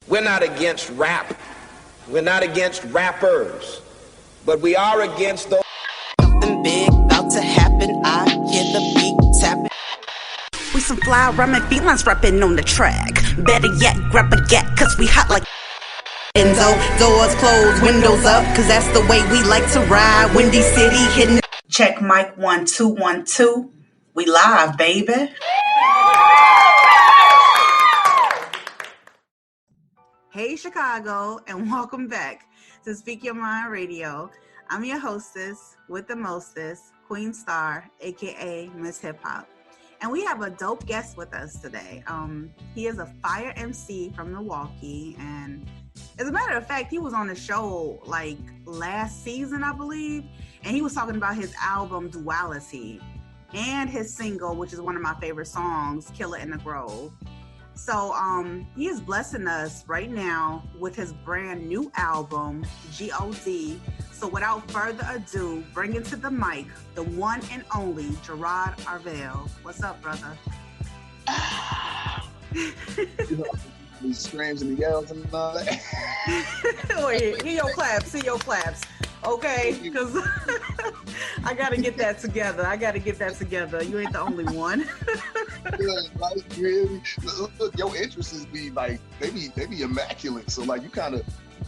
We're not against rap. We're not against rappers. But we are against those. Something big about to happen. I hear the beat tapping. We some fly rhyming felines rapping on the track. Better yet, grab a gat, cause we hot like Enzo. Doors closed, windows up, cause that's the way we like to ride. Windy City hitting. Check mic 1 2 1 2. We live, baby. Hey Chicago, and welcome back to Speak Your Mind Radio. I'm your hostess with the mostest, Queen Star, aka Miss Hip Hop. And we have a dope guest with us today. He is a fire MC from Milwaukee, and as a matter of fact, he was on the show like last season, I believe, and he was talking about his album Duality and his single, which is one of my favorite songs, Killer in the Grove. So he is blessing us right now with his brand new album, G.O.D. So without further ado, bring into the mic the one and only Jerrod Arvel. What's up, brother? These screams and the yells and all that. Wait, hear your claps. Okay, because I gotta get that together. You ain't the only one. Yeah, like, really? Look, your interests be like they be immaculate. So like you kind of,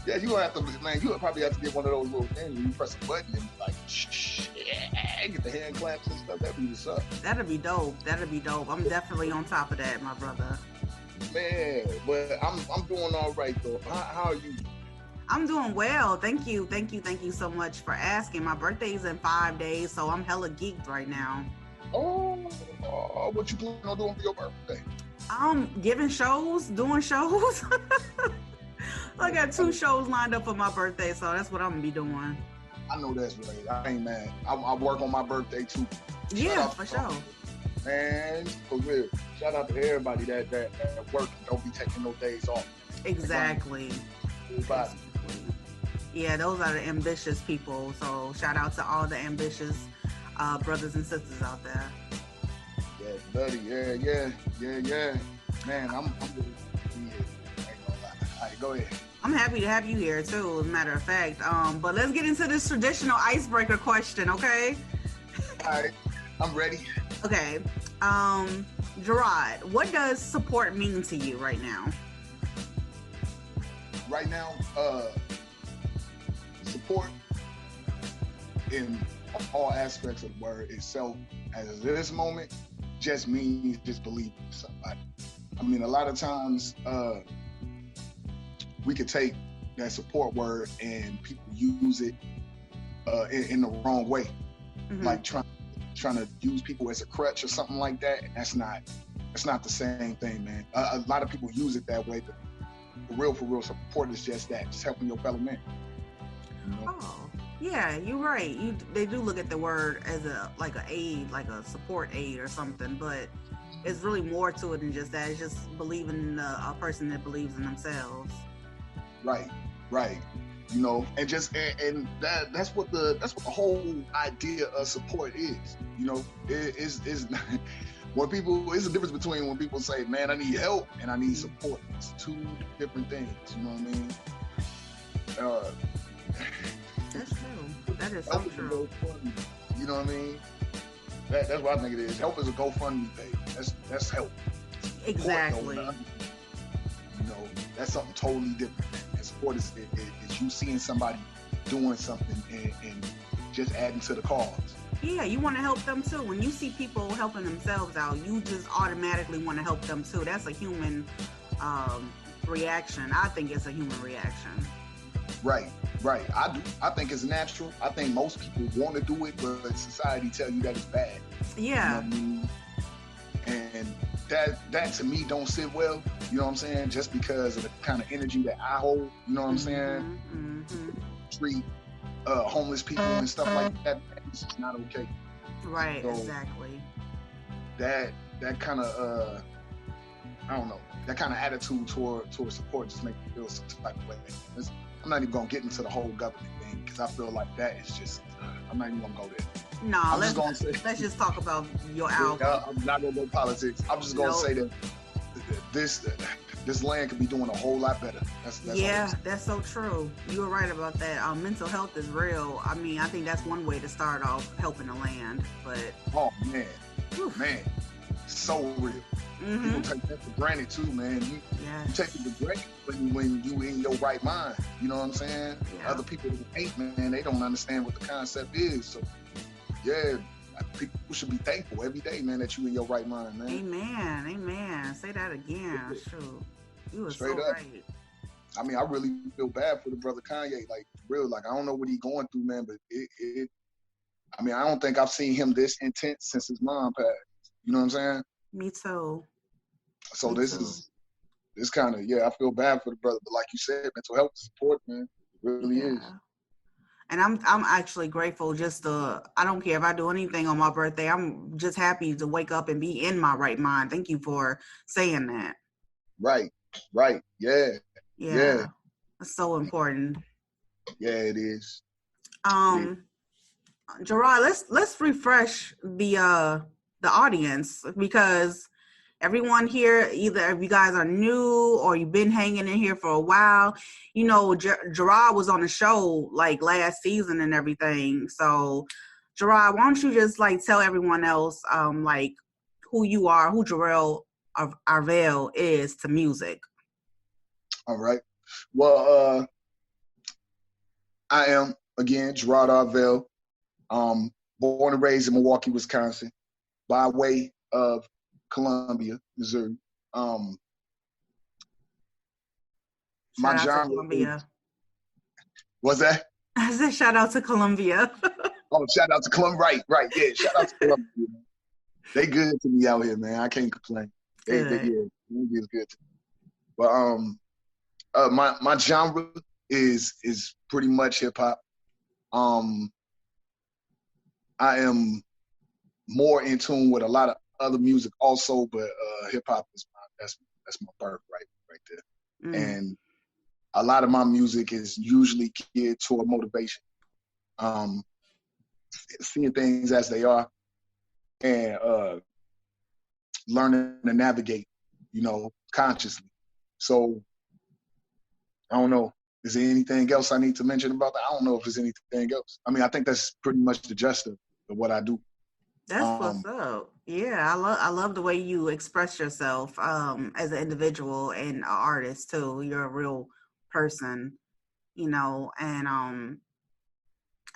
yeah, you gonna have to, man. You would probably have to get one of those little things where you press a button and like, yeah, get the hand claps and stuff. That'd be what's up. That'd be dope. I'm definitely on top of that, my brother. Man, but I'm doing all right though. How are you? I'm doing well. Thank you so much for asking. My birthday's in 5 days, so I'm hella geeked right now. Oh, what you planning on doing for your birthday? Doing shows. I got 2 shows lined up for my birthday, so that's what I'm gonna be doing. I know that's right. I ain't mad. I work on my birthday too. Yeah, for sure. Man, for real. Shout out to everybody that work and don't be taking no days off. Exactly. Yeah, those are the ambitious people. So shout out to all the ambitious brothers and sisters out there. Yeah, buddy. Yeah. Man, I'm good. Yeah, I ain't gonna lie. All right, go ahead. I'm happy to have you here too, as a matter of fact. But let's get into this traditional icebreaker question, okay? All right, I'm ready. Okay. Jerrod, what does support mean to you right now? Right now, support in all aspects of the word itself, as this moment, just means just believe in somebody. I mean, a lot of times we could take that support word and people use it in the wrong way, like trying to use people as a crutch or something like that. And that's not the same thing, man. A lot of people use it that way, but for real, support is just that, just helping your fellow man. You know? Oh, yeah, you're right. They do look at the word as a aid, like a support aid or something, but it's really more to it than just that. It's just believing in a person that believes in themselves. Right. You know, and that's what the whole idea of support is. You know, is when people, it's the difference between when people say, man, I need help and I need support. It's 2 different things, you know what I mean? That's true. That is so true. You know what I mean? That's what I think it is. Help is a GoFundMe page. That's help. Exactly. Support, you know, that's something totally different. And support is you seeing somebody doing something and just adding to the cause. Yeah, you want to help them too. When you see people helping themselves out, you just automatically want to help them too. That's a human reaction. I think it's a human reaction. Right. I do. I think it's natural. I think most people want to do it, but society tell you that it's bad. Yeah. You know what I mean? And that to me don't sit well. You know what I'm saying? Just because of the kind of energy that I hold. You know what I'm saying? Treat homeless people and stuff like that. It's just not okay. Right. So exactly. That kind of I don't know. That kind of attitude toward support just makes me feel some type of way. I'm not even gonna get into the whole government thing because I feel like that is just. I'm not even gonna go there. No, let's just talk about your album. I'm not gonna go politics. I'm just gonna say that this land could be doing a whole lot better. That's that's so true. You were right about that. Mental health is real. I mean, I think that's one way to start off helping the land. But oh man, so real. People take that for granted too, man. You take it for granted when you in your right mind. You know what I'm saying? Yeah. Other people that ain't, man, they don't understand what the concept is. So yeah, people should be thankful every day, man, that you in your right mind, man. Amen. Say that again. True. You were straight so up. Right. I mean, I really feel bad for the brother Kanye. Like, real, like, I don't know what he's going through, man, but I mean, I don't think I've seen him this intense since his mom passed. You know what I'm saying? Me too. So this kind of, I feel bad for the brother, but like you said, mental health support, man, it really is. And I'm actually grateful I don't care if I do anything on my birthday. I'm just happy to wake up and be in my right mind. Thank you for saying that. Right. Yeah. It's so important. Yeah, it is. Jerrod, let's refresh the audience, because everyone here, either if you guys are new or you've been hanging in here for a while, you know, Jerrod was on the show like last season and everything. So Jerrod, why don't you just like tell everyone else like who you are, who Jerrod Arvel is to music. All right. Well, I am, again, Jerrod Arvel, born and raised in Milwaukee, Wisconsin, by way of Columbia, Missouri. My genre. Columbia. What's that? I said shout out to Columbia. Oh, shout out to Columbia. Right. Yeah, shout out to Columbia. Man. They good to me out here, man. I can't complain. Columbia is good to me. But my genre is pretty much hip hop. I am more in tune with a lot of other music also, but hip hop is that's my birthright right there. And a lot of my music is usually geared toward motivation, seeing things as they are, and learning to navigate, consciously. So I don't know. Is there anything else I need to mention about that? I don't know if there's anything else. I mean, I think that's pretty much the gist of what I do. That's what's up. Yeah, I love the way you express yourself as an individual and an artist too. You're a real person, and I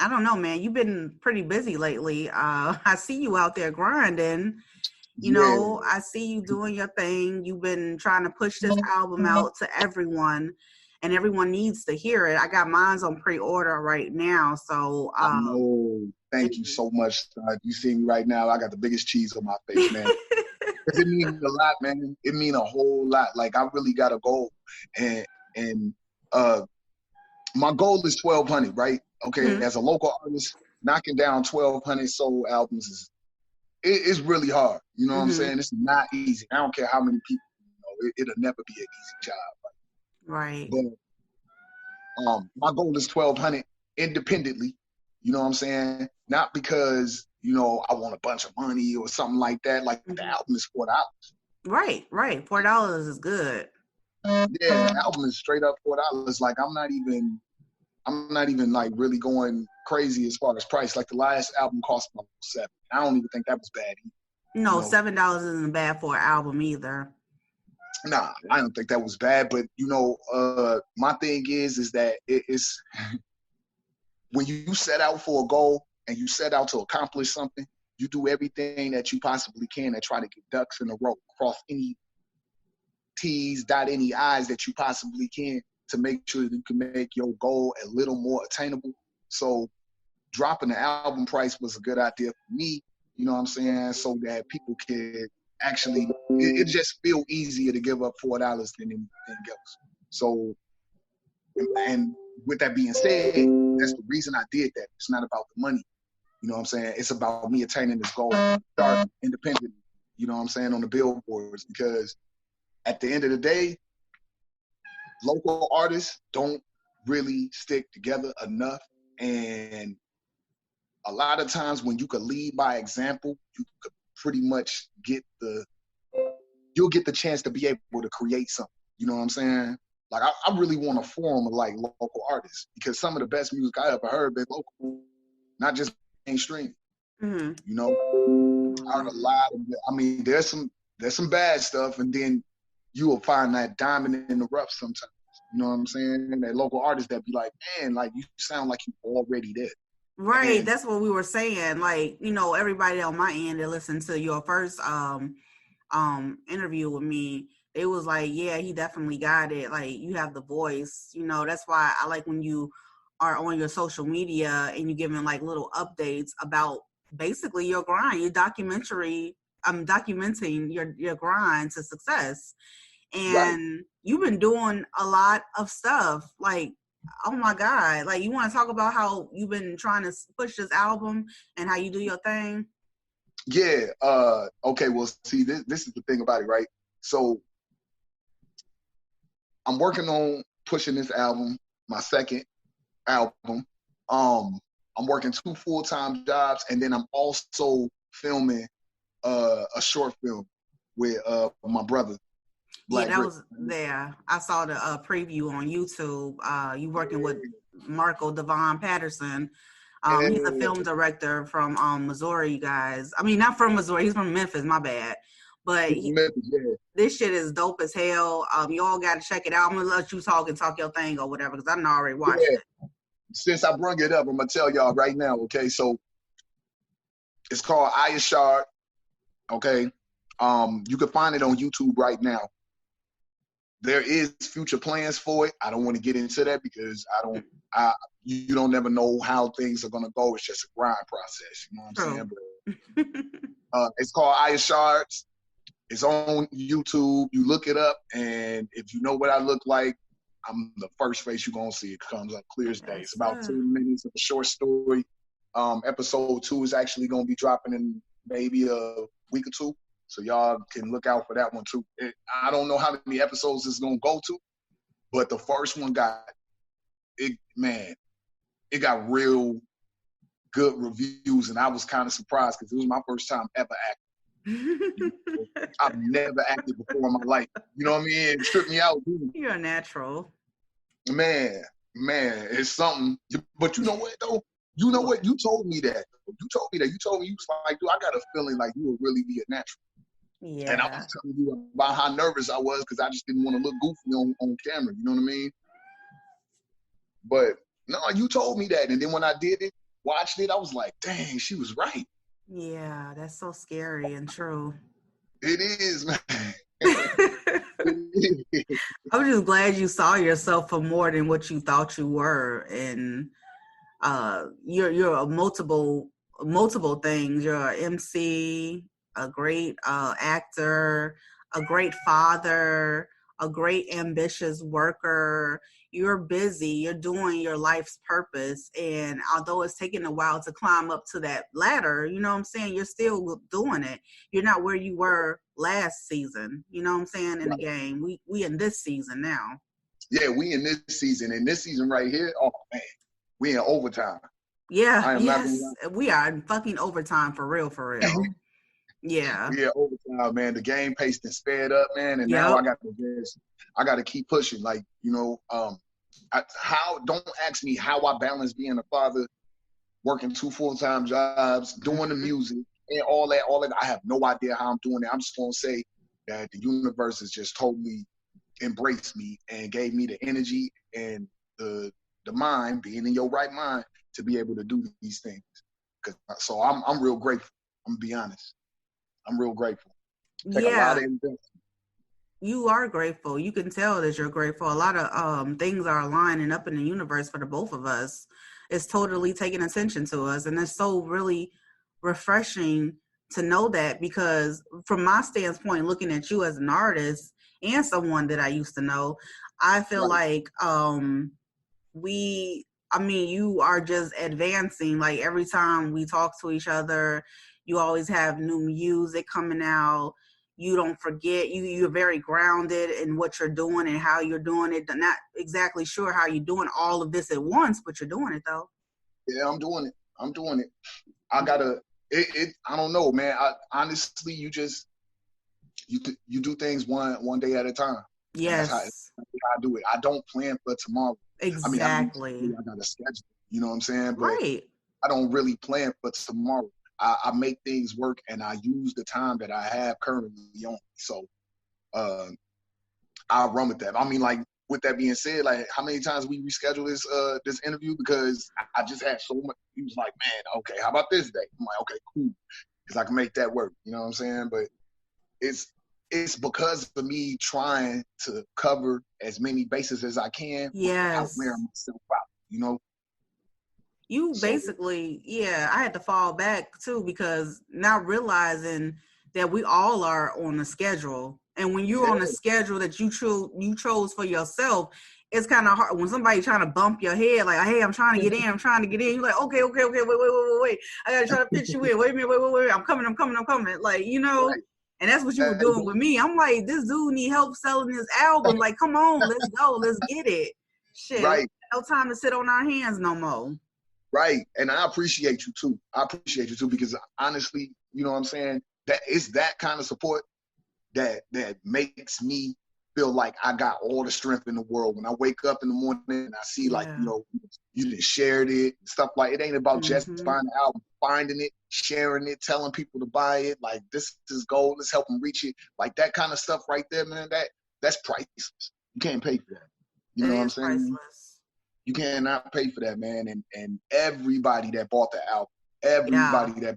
don't know, man. You've been pretty busy lately. I see you out there grinding. You know, I see you doing your thing. You've been trying to push this album out to everyone, and everyone needs to hear it. I got mine on pre-order right now, so I know. Thank you so much. You see me right now. I got the biggest cheese on my face, man. It means a lot, man. It means a whole lot. Like, I really got a goal, and my goal is 1,200, right? Okay, as a local artist, knocking down 1,200 sold albums is really hard. You know what I'm saying? It's not easy. I don't care how many people. It'll never be an easy job. Right. But my goal is 1,200 independently. You know what I'm saying? Not because, I want a bunch of money or something like that. Like, the album is $4. Right. $4 is good. Yeah, the album is straight up $4. Like, I'm not even like really going crazy as far as price. Like, the last album cost about $7. I don't even think that was bad either. No, $7 isn't bad for an album either. Nah, I don't think that was bad. But my thing is that it's when you set out for a goal and you set out to accomplish something, you do everything that you possibly can and try to get ducks in a row, cross any T's, dot any I's that you possibly can to make sure that you can make your goal a little more attainable. So dropping the album price was a good idea for me, you know what I'm saying, so that people can actually, it just feel easier to give up $4 than anything else. So, and with that being said, that's the reason I did that. It's not about the money, you know what I'm saying? It's about me attaining this goal, starting independently, you know what I'm saying, on the billboards, because at the end of the day, local artists don't really stick together enough. And a lot of times when you could lead by example, you could pretty much get the you'll get the chance to be able to create something. You know what I'm saying? Like I really want a forum of like local artists, because some of the best music I ever heard been local, not just mainstream. Mm-hmm. You know, I heard a lot of. I mean, there's some bad stuff, and then you will find that diamond in the rough sometimes. You know what I'm saying? And that local artist that be like, man, like you sound like you already did. Right, And that's what we were saying. Like, you know, everybody on my end that listened to your first interview with me, it was like, yeah, he definitely got it. Like, you have the voice. You know, that's why I like when you are on your social media and you giving like little updates about basically your grind, your documentary. Documenting your grind to success. right. And you've been doing a lot of stuff. Like, oh my God. Like, you want to talk about how you've been trying to push this album and how you do your thing? Yeah. Okay. Well, see, this is the thing about it, right? So I'm working on pushing this album, my second album. I'm working 2 full-time jobs, and then I'm also filming a short film with my brother. Yeah, Black that Rick. was there. I saw the preview on YouTube. You working with Marco Devon Patterson. He's a film director from Missouri, you guys. I mean, not from Missouri. He's from Memphis. My bad. But this shit is dope as hell. You all got to check it out. I'm gonna let you talk your thing or whatever, because I done already watched it. Since I brung it up, I'm gonna tell y'all right now. Okay, so it's called Eye of Shards. Okay, you can find it on YouTube right now. There is future plans for it. I don't want to get into that because you don't never know how things are gonna go. It's just a grind process. You know what I'm saying? But, it's called Eye of Shards. It's on YouTube. You look it up, and if you know what I look like, I'm the first face you're gonna see. It comes up clear as day. It's about 10 minutes of a short story. Episode 2 is actually gonna be dropping in maybe a week or 2. So y'all can look out for that one too. I don't know how many episodes it's gonna go to, but the first one got got real good reviews, and I was kind of surprised because it was my first time ever acting. I've never acted before in my life. You know what I mean? It tripped me out. You're a natural. Man, it's something. But you know what though? You know what? You told me that. You told me you was like, dude, I got a feeling like you would really be a natural. Yeah. And I was telling you about how nervous I was because I just didn't want to look goofy on camera. You know what I mean? But no, you told me that. And then when I did it, watched it, I was like, dang, she was right. Yeah, that's so scary and true. It is, man. I'm just glad you saw yourself for more than what you thought you were. And you're a multiple things. You're an MC, a great actor, a great father, a great ambitious worker. You're busy. You're doing your life's purpose. And although it's taking a while to climb up to that ladder, you know what I'm saying? You're still doing it. You're not where you were last season. You know what I'm saying? In the game, we in this season now. Yeah, we in this season. And this season right here, oh man, we in overtime. Yeah, yes, we are in fucking overtime for real. Yeah. Yeah, overtime, man. The game paced and sped up, man. And now I got to keep pushing. Like, you know, don't ask me how I balance being a father, working 2 full-time jobs, doing the music and all that. I have no idea how I'm doing it. I'm just going to say that the universe has just totally embraced me and gave me the energy and the mind, being in your right mind, to be able to do these things. So I'm real grateful. I'm going to be honest. I'm real grateful. Take a lot of investment. You are grateful. You can tell that you're grateful. A lot of things are aligning up in the universe for the both of us. It's totally taking attention to us. And it's so really refreshing to know that, because from my standpoint, looking at you as an artist and someone that I used to know, I feel like you are just advancing. Like every time we talk to each other, you always have new music coming out. You don't forget. You're very grounded in what you're doing and how you're doing it. Not exactly sure how you're doing all of this at once, but you're doing it though. Yeah, I'm doing it. I don't know, man. Honestly, you do things one day at a time. Yes. That's how I do it. I don't plan for tomorrow. Exactly. I got a schedule. You know what I'm saying? But right. I don't really plan for tomorrow. I make things work, and I use the time that I have currently on. So I'll run with that. I mean, like, with that being said, like, how many times we reschedule this interview? Because I just had so much. He was like, man, okay, how about this day? I'm like, okay, cool. Because I can make that work. You know what I'm saying? But it's because of me trying to cover as many bases as I can without wearing myself out, you know? You basically, I had to fall back too, because not realizing that we all are on a schedule. And when you're on a schedule that you chose for yourself, it's kind of hard when somebody trying to bump your head, like, hey, I'm trying to get in. You're like, okay, wait. I got to try to fit you in. Wait a minute, wait. I'm coming. Like, you know, Right. And that's what you were doing with me. I'm like, this dude need help selling his album. Like, come on, let's go. Let's get it. Shit, right. No time to sit on our hands no more. Right. And I appreciate you too. Because honestly, you know what I'm saying? That it's that kind of support that makes me feel like I got all the strength in the world. When I wake up in the morning and I see like, you know, you done shared it, stuff like it ain't about just buying the album, finding it, sharing it, telling people to buy it. Like, this is gold. Let's help them reach it. Like, that kind of stuff right there, man, that's priceless. You can't pay for that. You know what I'm saying? Priceless. You cannot pay for that, man. And everybody that bought the album, everybody that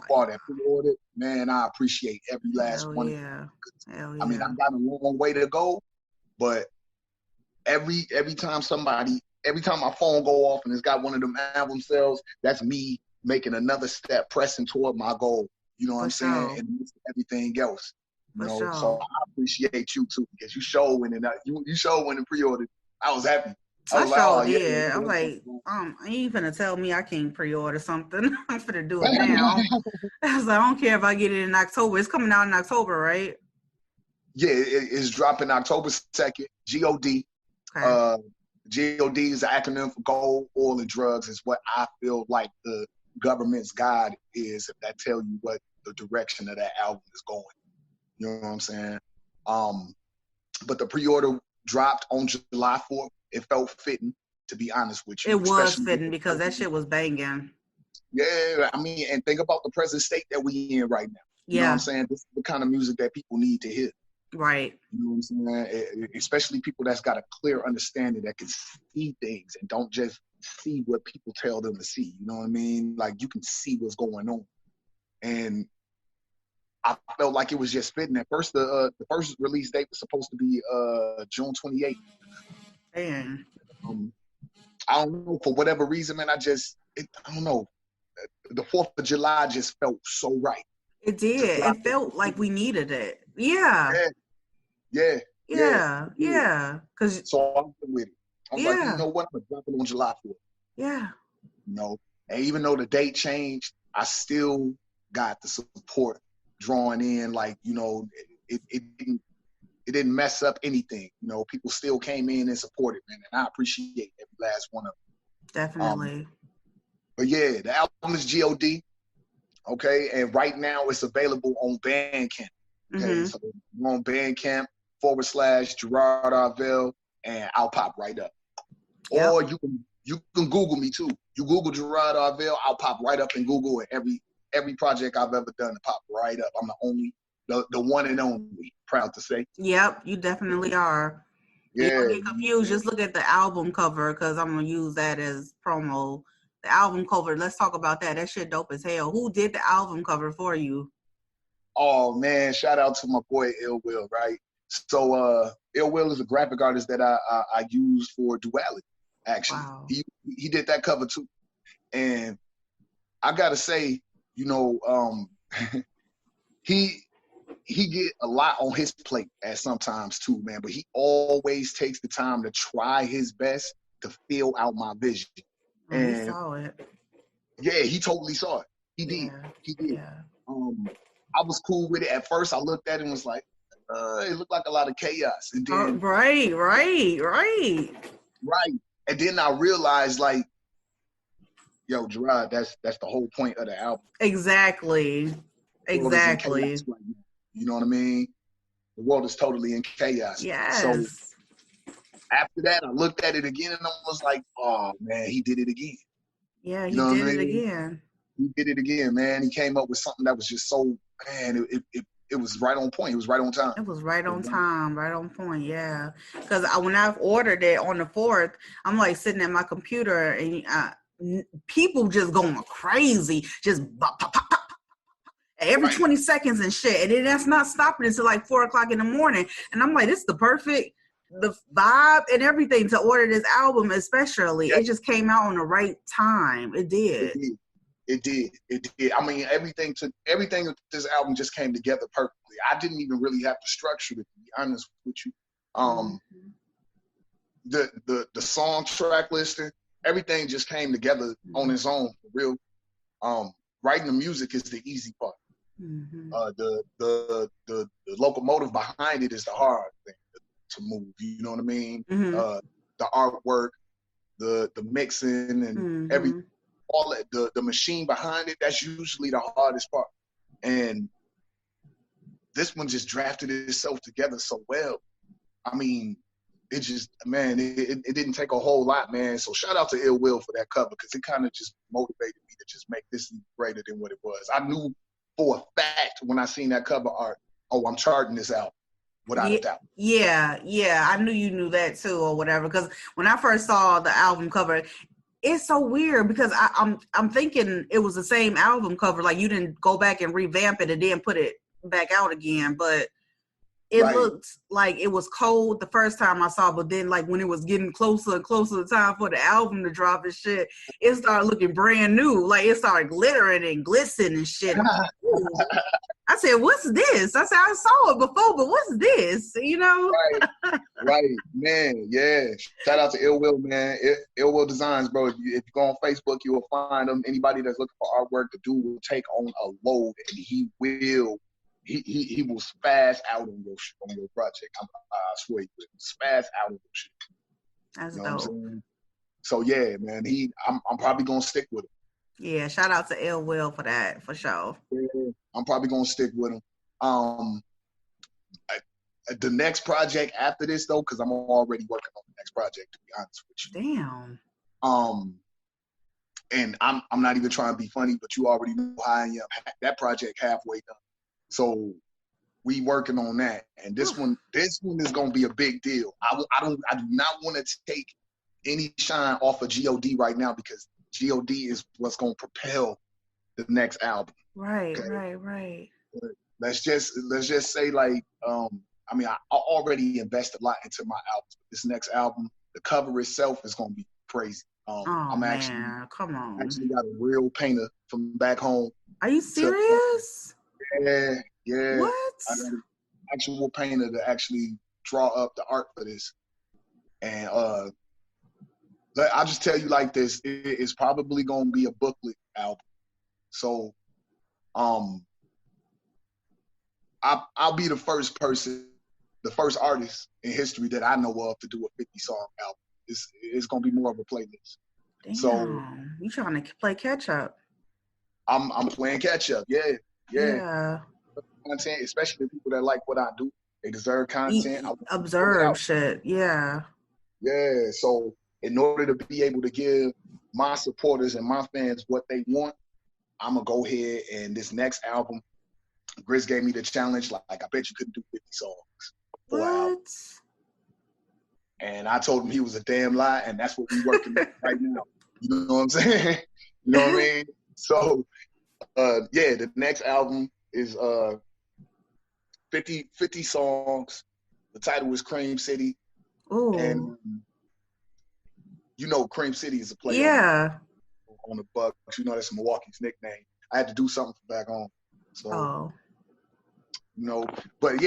bought that pre-ordered, man, I appreciate every last one. Hell I mean, I got a long way to go, but every time my phone go off and it's got one of them album sales, that's me making another step, pressing toward my goal. You know what I'm saying? And everything else. You know, so I appreciate you too, because you showed when you showed when the pre-ordered. I was happy. I sure did. I'm like, you ain't finna tell me I can't pre-order something. I'm finna do it now. I was like, I don't care if I get it in October. It's coming out in October, right? Yeah, it's dropping October 2nd. G.O.D. Okay. G.O.D. is an acronym for Gold, Oil, and Drugs. Is what I feel like the government's guide is, if that tell you what the direction of that album is going. You know what I'm saying? But the pre-order dropped on July 4th. It felt fitting, to be honest with you. It was fitting because that shit was banging. Yeah, I mean, and think about the present state that we in right now. You know what I'm saying? This is the kind of music that people need to hear. Right. You know what I'm saying? Especially people that's got a clear understanding, that can see things and don't just see what people tell them to see. You know what I mean? Like, you can see what's going on. And I felt like it was just fitting. At first, the first release date was supposed to be June 28th. Man. I don't know, for whatever reason, man, I don't know. The 4th of July just felt so right. It did. It felt like we needed it. Yeah. Cause so I'm with it. I was like, you know what? I'm gonna drop it on July 4th. Yeah. You know, and even though the date changed, I still got the support drawing in. Like, you know, it didn't mess up anything. You know, people still came in and supported, man, and I appreciate every last one of them. Definitely. But yeah, the album is G.O.D. Okay, and right now it's available on Bandcamp. Okay, so you're on Bandcamp / Jerrod Arvel, and I'll pop right up. Yep. Or you can Google me too. You Google Jerrod Arvel, I'll pop right up in Google, and every project I've ever done to pop right up. I'm the one and only, proud to say. Yep, you definitely are. Yeah. Don't get confused. Just look at the album cover, because I'm going to use that as promo. The album cover, let's talk about that. That shit dope as hell. Who did the album cover for you? Oh, man, shout out to my boy Ill Will, right? So Ill Will is a graphic artist that I use for Duality, actually. Wow. He did that cover too. And I got to say, you know, he get a lot on his plate at sometimes too, man. But he always takes the time to try his best to fill out my vision. And he saw it. Yeah, he totally saw it. He did. He did. Yeah. I was cool with it. At first, I looked at it and was like, it looked like a lot of chaos. And then right. And then I realized, like, yo, Jerrod, that's the whole point of the album. Exactly. You know what I mean? The world is totally in chaos. Yes. So after that, I looked at it again and I was like, oh man, he did it again. Yeah, he You know did what I it mean? again. He did it again, man. He came up with something that was just so, man, it was right on point. It was right on time. It was right on time, right on point, yeah. Because when I ordered it on the 4th, I'm like sitting at my computer and people just going crazy, just pop, pop, pop, pop, every 20 seconds and shit. And then that's not stopping until like 4 o'clock in the morning. And I'm like, this is the vibe and everything to order this album, especially. It just came out on the right time. It did. It did. I mean, everything with this album just came together perfectly. I didn't even really have to structure it, to be honest with you. The song track listing, everything just came together on its own, for real. Writing the music is the easy part. The locomotive behind it is the hard thing to move. You know what I mean? The artwork, the mixing, and everything. All that, the machine behind it, that's usually the hardest part. And this one just drafted itself together so well. I mean, it just, man, it didn't take a whole lot, man. So shout out to Ill Will for that cover, because it kind of just motivated me to just make this greater than what it was. I knew for a fact when I seen that cover art, oh, I'm charting this out. Without a doubt. Yeah. I knew you knew that too, or whatever. Because when I first saw the album cover, it's so weird because I'm thinking it was the same album cover. Like you didn't go back and revamp it and then put it back out again. But it looked like it was cold the first time I saw, but then like when it was getting closer and closer to time for the album to drop and shit, it started looking brand new. Like it started glittering and glistening and shit. I said, what's this? I said, I saw it before, but what's this? You know? Right, man, yeah. Shout out to Ill Will, man. Ill Will Designs, bro. If you go on Facebook, you will find them. Anybody that's looking for artwork, the dude will take on a load, and he will spaz out on your project. I swear he will spaz out on your shit. That's dope. What I'm saying? So yeah, man. I'm probably gonna stick with him. Yeah, shout out to Ill Will for that, for sure. Yeah, I'm probably gonna stick with him. The next project after this, though, because I'm already working on the next project, to be honest with you. Damn. And I'm not even trying to be funny, but you already know how I am. That project halfway done, so we working on that. And this one is gonna be a big deal. I do not want to take any shine off of G.O.D. right now, because G.O.D. is what's gonna propel the next album. Right, okay? Right. But let's just say, like, I mean, I already invest a lot into my albums. This next album, the cover itself is gonna be crazy. I'm come on. Actually got a real painter from back home. Are you serious? Yeah. What? I got an actual painter to actually draw up the art for this. And I'll just tell you like this, it's probably gonna be a booklet album. So I'll be the first artist in history that I know of to do a 50-song album. It's gonna be more of a playlist. Damn, so you trying to play catch up? I'm playing catch up. Yeah. Content, especially the people that like what I do, they deserve content. Observe shit. Yeah. So in order to be able to give my supporters and my fans what they want, I'm gonna go ahead and this next album, Grizz gave me the challenge. Like I bet you couldn't do 50 songs. What? And I told him he was a damn lie, and that's what we're working on right now. You know what I'm saying? You know what I mean? So, the next album is 50 songs. The title is Cream City. Ooh. And you know Cream City is a play on the Bucks. You know that's Milwaukee's nickname. I had to do something for back home. So, you know, but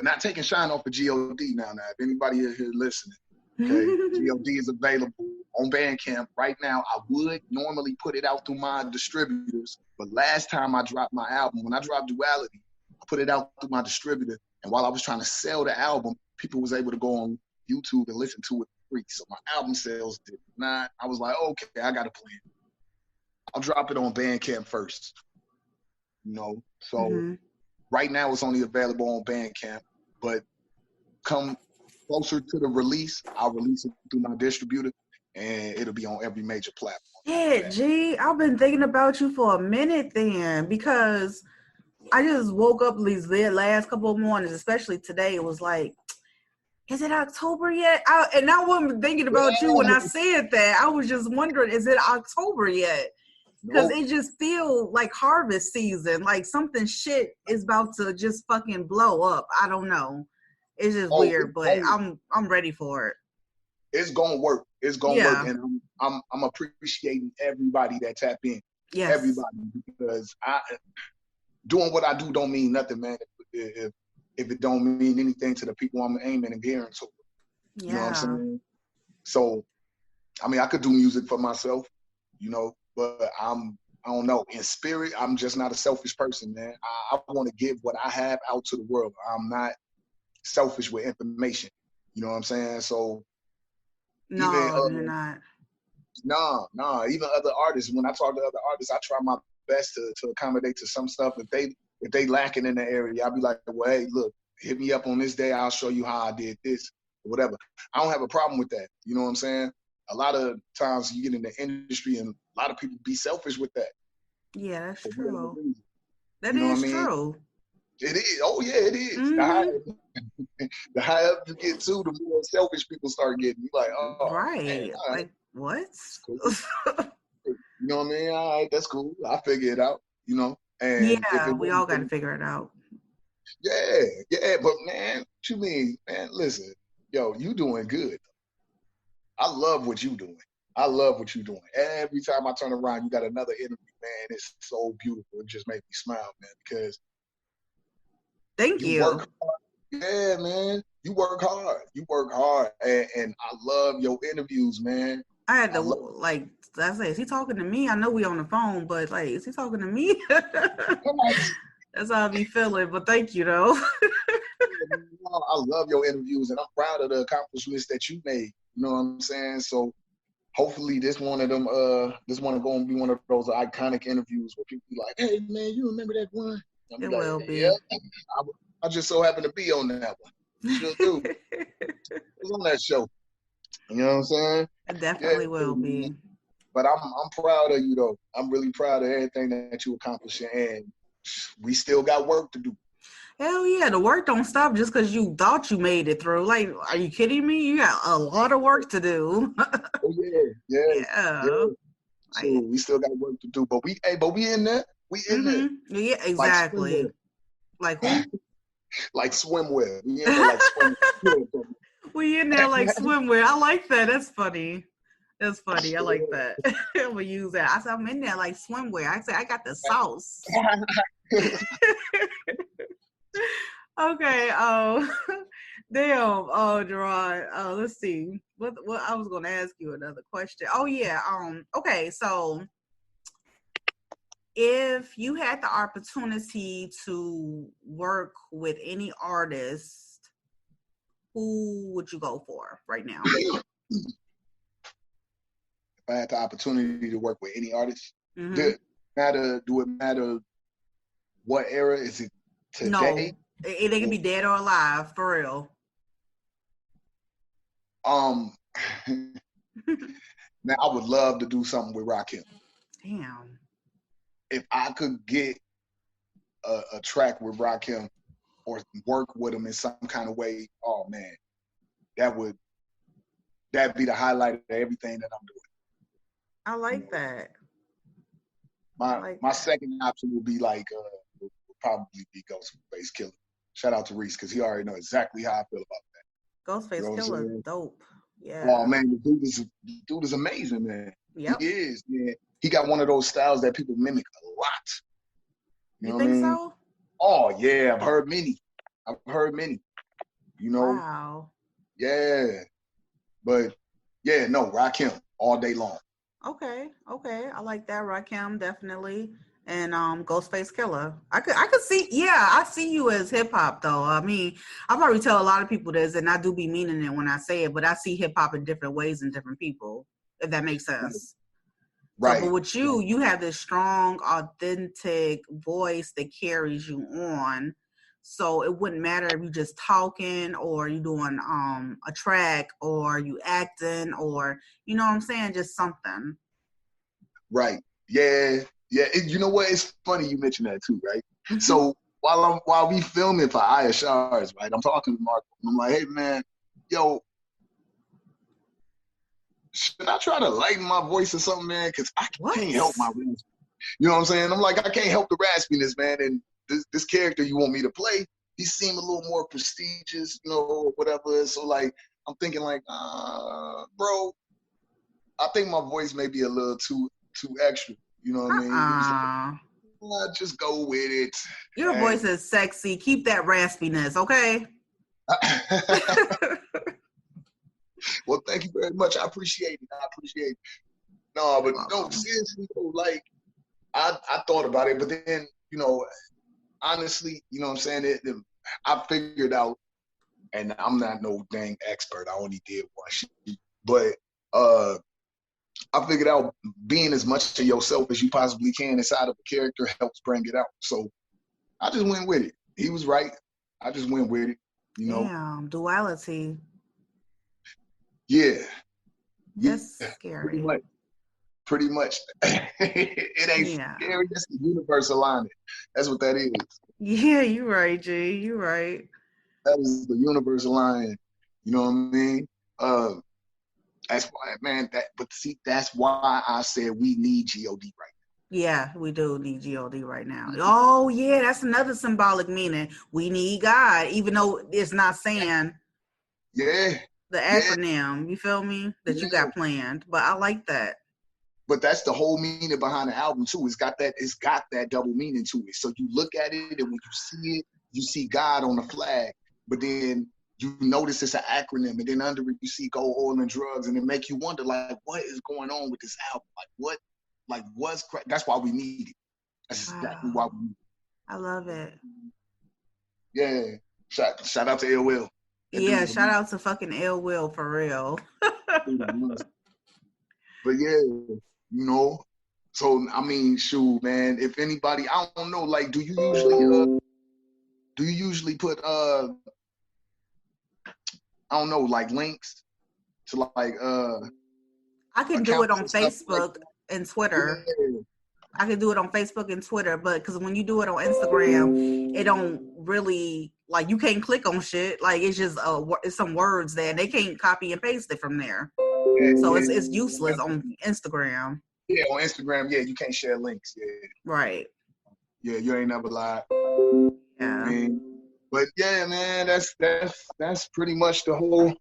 not taking shine off of G.O.D. now. If anybody here listening, okay, G.O.D. is available on Bandcamp right now. I would normally put it out through my distributors, but last time I dropped my album, when I dropped Duality, I put it out through my distributor, and while I was trying to sell the album, people was able to go on YouTube and listen to it for free. So my album sales did not. I was like, okay, I got a plan. I'll drop it on Bandcamp first. You know, so right now it's only available on Bandcamp. But come closer to the release, I'll release it through my distributor, and it'll be on every major platform. Yeah, G, I've been thinking about you for a minute then, because I just woke up these last couple of mornings, especially today. It was like, is it October yet? And I wasn't thinking about you when I said that. I was just wondering, is it October yet? Because it just feels like harvest season, like something shit is about to just fucking blow up. I don't know. It's just weird, but I'm ready for it. It's gonna work. It's gonna work, and I'm appreciating everybody that tap in. Yes. Everybody, because doing what I do don't mean nothing, man. If it don't mean anything to the people I'm aiming and gearing to. Yeah. You know what I'm saying? So, I mean, I could do music for myself, you know, but I don't know. In spirit, I'm just not a selfish person, man. I want to give what I have out to the world. I'm not selfish with information. You know what I'm saying? So, no, you're not. Nah. Even other artists, when I talk to other artists, I try my best to accommodate to some stuff. If they lacking in the area, I'll be like, well, hey, look, hit me up on this day. I'll show you how I did this or whatever. I don't have a problem with that. You know what I'm saying? A lot of times you get in the industry and a lot of people be selfish with that. Yeah, that's true. That you know is what I mean? True. It is. Oh, yeah, it is. Mm-hmm. The higher up you get to, the more selfish people start getting. You're like, oh, right. Man, right. Like, what? Cool. You know what I mean? All right, that's cool. I'll figure it out, you know? And yeah, we all got to figure it out. Yeah, but man, what you mean, man, listen, yo, you doing good. I love what you doing. Every time I turn around, you got another interview, man. It's so beautiful. It just makes me smile, man, because Thank you. Work hard. Yeah, man. You work hard. And I love your interviews, man. I had to, like, I say, is he talking to me? I know we on the phone, but, like, is he talking to me? That's how I be feeling, but thank you, though. I love your interviews, and I'm proud of the accomplishments that you made. You know what I'm saying? So hopefully this one of them, this one is going to be one of those iconic interviews where people be like, hey, man, you remember that one? It will be. Yeah, I just so happen to be on that one. Sure do. I was on that show. You know what I'm saying? It definitely will be. But I'm proud of you, though. I'm really proud of everything that you accomplishing, and we still got work to do. Hell yeah, the work don't stop just because you thought you made it through. Like, are you kidding me? You got a lot of work to do. Oh yeah. So we still got work to do, but we in there. We in there. Yeah, exactly. Like who? Like swimwear. We in there like swimwear. We in there like swimwear. I like that. That's funny. I like that. I'm gonna use that. I said I'm in there like swimwear. I said I got the sauce. Okay. Damn. Oh, Jerrod. Let's see. What I was gonna ask you another question. Oh yeah. Okay. So, if you had the opportunity to work with any artist, who would you go for right now? If I had the opportunity to work with any artist, do it matter what era? Is it today? No, they can be dead or alive, for real. Man, I would love to do something with Rakim. Damn. If I could get a track with Rakim or work with him in some kind of way, oh man, that'd be the highlight of everything that I'm doing. I like that. My second option would be would probably be Ghostface Killer. Shout out to Reese because he already know exactly how I feel about that. Ghostface Killer, dope. Yeah. Oh man, the dude is amazing, man. Yep. He is, man. He got one of those styles that people mimic a lot. You think so? Oh yeah, I've heard many. You know. Wow. Yeah. But yeah, no, Rakim all day long. Okay. I like that. Rakim, definitely. And Ghostface Killer. I could see, I see you as hip hop though. I mean, I probably tell a lot of people this, and I do be meaning it when I say it, but I see hip hop in different ways in different people, if that makes sense. Right. So, but with you have this strong, authentic voice that carries you on. So it wouldn't matter if you just talking or you doing a track or you acting or, you know what I'm saying, just something. Right. Yeah. Yeah. You know what? It's funny you mentioned that too, right? So while we filming for Eye of Shards, right? I'm talking to Mark. I'm like, hey man, yo, should I try to lighten my voice or something, man? Because I can't help my raspiness. You know what I'm saying? I'm like, I can't help the raspiness, man. And this character you want me to play, he seemed a little more prestigious, you know, whatever. So like, I'm thinking like, bro, I think my voice may be a little too extra. You know what I mean? He was like, well, just go with it. Your voice is sexy. Keep that raspiness, okay? Well, thank you very much. I appreciate it. No, but no, seriously, like, I thought about it, but then, you know, honestly, you know what I'm saying? I figured out, and I'm not no dang expert. I only did one shit. But I figured out being as much to yourself as you possibly can inside of a character helps bring it out. So I just went with it. He was right. I just went with it, you know? Damn, duality. Yeah. That's scary. Pretty much. It ain't scary. That's the universe alignment. That's what that is. Yeah, you're right, G. You're right. That is the universe alignment. You know what I mean? That's why, man. That's why I said we need G.O.D. right now. Yeah, we do need G.O.D. right now. Oh, yeah, that's another symbolic meaning. We need God, even though it's not saying the acronym, you feel me, that you got planned. But I like that. But that's the whole meaning behind the album too. It's got that double meaning to it. So you look at it, and when you see it, you see God on the flag. But then you notice it's an acronym, and then under it you see gold, oil, and drugs, and it make you wonder, like, what is going on with this album? What's that's why we need it. That's exactly why we need it. I love it. Yeah. Shout out to Ill Will. Yeah, shout out to fucking Ill Will for real. But yeah, you know, so I mean, shoot, man. If anybody, I don't know, like, do you usually put I don't know, like links to like I can do it on Facebook and Twitter. Yeah. I can do it on Facebook and Twitter, but because when you do it on Instagram, it don't really, like, you can't click on shit. Like, it's just it's some words there, and they can't copy and paste it from there. So it's useless on Instagram. Yeah, on Instagram, yeah, you can't share links. Yeah. Right. Yeah, you ain't never lied. Yeah. But yeah, man, that's pretty much the whole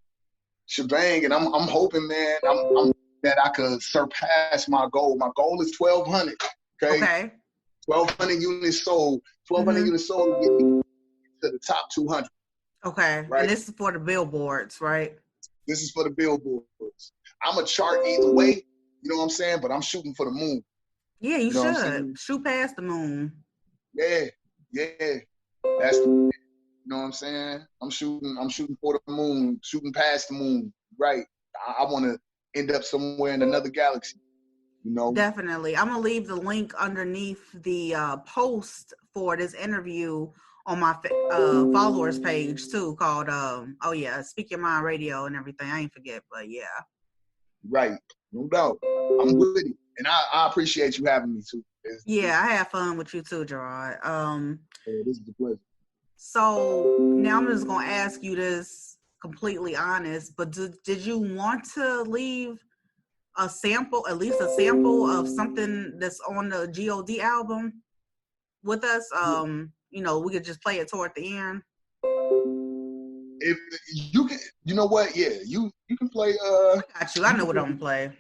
shebang, and I'm hoping, man, I'm that I could surpass my goal. My goal is 1,200. Okay. 1,200 units sold. 1,200 units sold to get me to the top 200. Okay. Right? And this is for the billboards, right? This is for the billboards. I'm a chart either way, you know what I'm saying? But I'm shooting for the moon. Yeah, you should. Shoot past the moon. Yeah. That's you know what I'm saying? I'm shooting for the moon, shooting past the moon. Right. I want to end up somewhere in another galaxy. You know? Definitely. I'm gonna leave the link underneath the post for this interview on my followers page too, called Speak Your Mind Radio and everything. I ain't forget, but yeah. Right, no doubt. I'm with it, and I appreciate you having me too. I had fun with you too, Jerrod. This is a pleasure. So now I'm just gonna ask you this, completely honest, but did you want to leave a sample, at least a sample of something that's on the G.O.D. album with us? You know, we could just play it toward the end. If you can, you know what? Yeah, you can play. I got you. I know what I'm gonna play.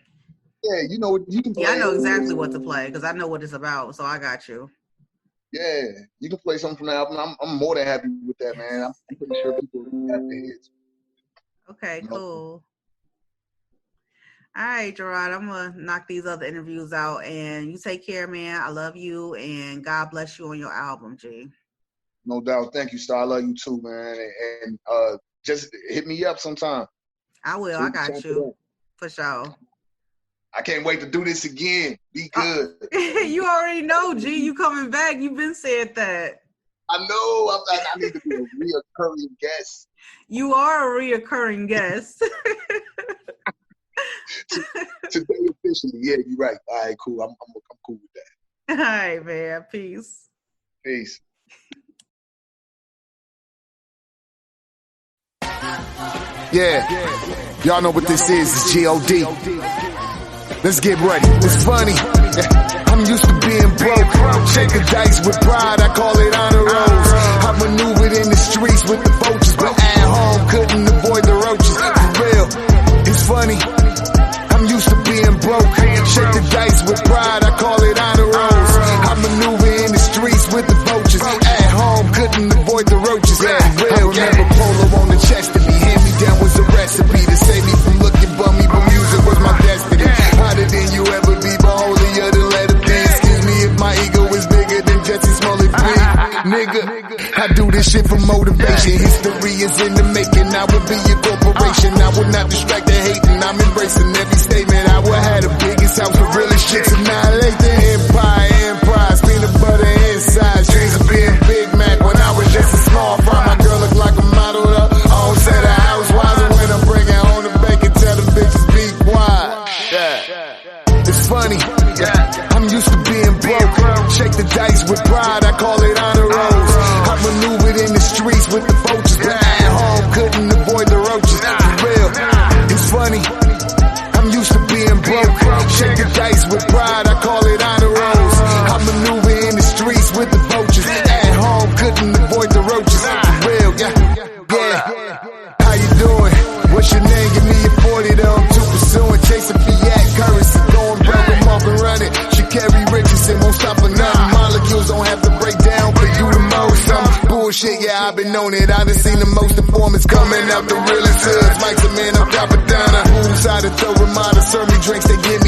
Yeah, you know you can play. Yeah, I know exactly what to play because I know what it's about. So I got you. Yeah, you can play something from the album. I'm more than happy with that, man. I'm pretty sure people have their hits. Okay, cool. All right, Jerrod, I'm going to knock these other interviews out, and you take care, man. I love you, and God bless you on your album, G. No doubt. Thank you, Star. I love you too, man. And just hit me up sometime. I will. So I got you. For sure. I can't wait to do this again. Be good. You already know, G. You coming back. You've been said that. I know. I need to be a reoccurring guest. You are a reoccurring guest. Today officially, yeah, you're right. All right, cool. I'm cool with that. All right, man. Peace. Peace. Yeah, y'all know what this is. It's G.O.D. Let's get ready. It's funny. I'm used to being broke. Shake the dice with pride. I call it honor rolls. I maneuvered in the streets with the vultures, but at home couldn't avoid the roaches. For real, it's funny. I'm used to being broke. Shake the dice with pride. I call it honor rolls. I maneuver in the streets with the vultures. At home couldn't avoid the roaches. For real, never polo on the chest to me. Hand me down was a recipe to save me from looking bummy, but music was my destiny. Hotter than you ever be, but holier than let it be. Excuse me if my ego is bigger than Jesse Smollett beef. Nigga, I do this shit for motivation. History is in the making. I will be your corporation. I will not distract the hating. I'm embracing every statement. I will have the biggest house with realest shit. Annihilate the empire, peanut butter inside. Dreams of being Big Mac when I was just a small fry. My girl look like a model up. On set of housewives, and when I'm bringing home the bacon, tell the bitches be quiet. It's funny. I'm used to being broke. Shake the dice with pride. I call it honor rolls. I maneuvered in the streets with the vultures, but at home couldn't avoid the roaches. For real, it's funny. I'm used to being broke. Shake the dice with pride. I call it honor rolls. I maneuver in the streets with the vultures. At home couldn't avoid the roaches. For real, yeah. How you doing? What's your name? Give me your 40 though. I'm too pursuing. Chasing fiat currency. Going broke, I'm off and running. She carry Richardson, won't stop for nothing. Molecules don't have to break down for you the most. Bullshit, yeah, I've been on it. I done seen the most informants coming out the realest hoods. Mike's a man, I'm Capadonna. Poolside to throw Ramada. Serve me drinks, they give